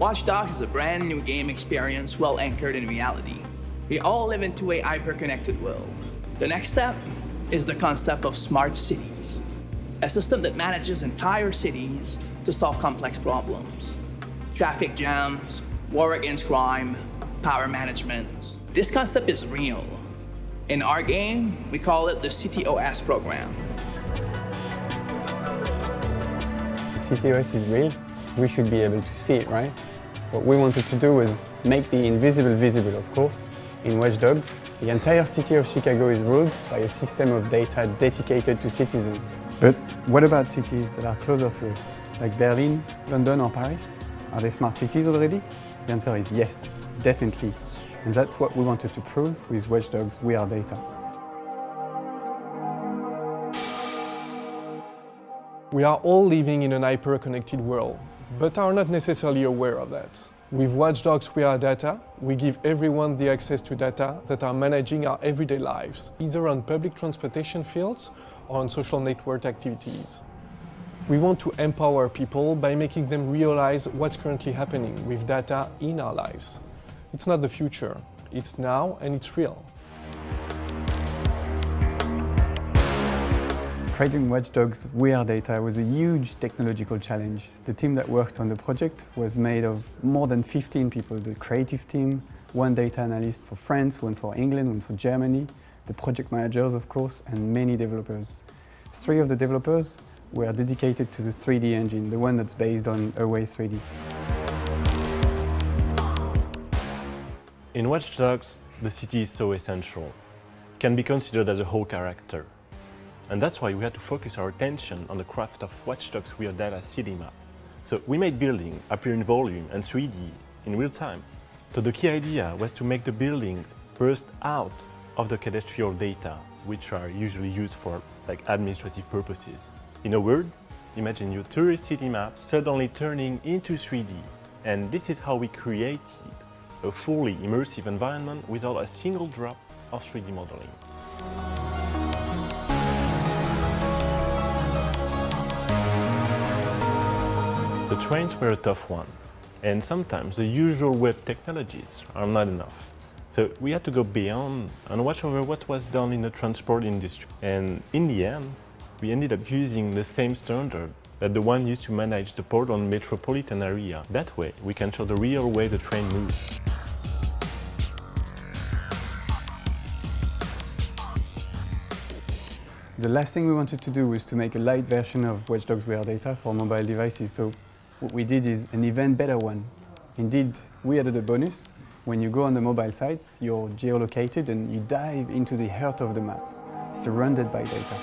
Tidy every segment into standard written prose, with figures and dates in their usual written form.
Watch Dogs is a brand new game experience well anchored in reality. We all live into a hyper-connected world. The next step is the concept of smart cities, a system that manages entire cities to solve complex problems. Traffic jams, war against crime, power management. This concept is real. In our game, we call it the CityOS program. CityOS is real. We should be able to see it, right? What we wanted to do was make the invisible visible, of course. In Watch Dogs, the entire city of Chicago is ruled by a system of data dedicated to citizens. But what about cities that are closer to us, like Berlin, London or Paris? Are they smart cities already? The answer is yes, definitely. And that's what we wanted to prove with Watch Dogs Wearedata. We are all living in an hyper-connected world, but are not necessarily aware of that. With Watch Dogs Wearedata, we give everyone the access to data that are managing our everyday lives, either on public transportation fields or on social network activities. We want to empower people by making them realize what's currently happening with data in our lives. It's not the future, it's now and it's real. Creating Watch Dogs Wearedata was a huge technological challenge. The team that worked on the project was made of more than 15 people. The creative team, one data analyst for France, one for England, one for Germany, the project managers, of course, and many developers. 3 of the developers were dedicated to the 3D engine, the one that's based on Away 3D. In Watch Dogs, the city is so essential. It can be considered as a whole character. And that's why we had to focus our attention on the craft of Watch Dogs Wearedata city map. So we made buildings appear in volume and 3D in real time. So the key idea was to make the buildings burst out of the cadastral data, which are usually used for administrative purposes. In a word, imagine your tourist city map suddenly turning into 3D. And this is how we created a fully immersive environment without a single drop of 3D modeling. The trains were a tough one, and sometimes the usual web technologies are not enough. So we had to go beyond and watch over what was done in the transport industry. And in the end, we ended up using the same standard that the one used to manage the Portland metropolitan area. That way, we can show the real way the train moves. The last thing we wanted to do was to make a light version of Watch Dogs Wearedata for mobile devices. So what we did is an even better one. Indeed, we added a bonus. When you go on the mobile sites, you're geolocated and you dive into the heart of the map, surrounded by data.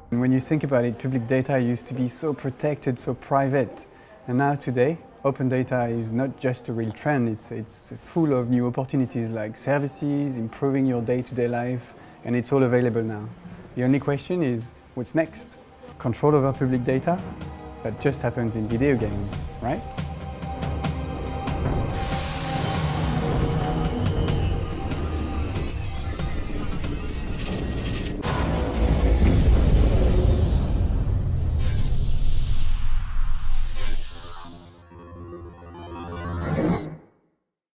And when you think about it, public data used to be so protected, so private. And now today, open data is not just a real trend, it's full of new opportunities like services, improving your day-to-day life, and it's all available now. The only question is, what's next? Control over public data? That just happens in video games, right?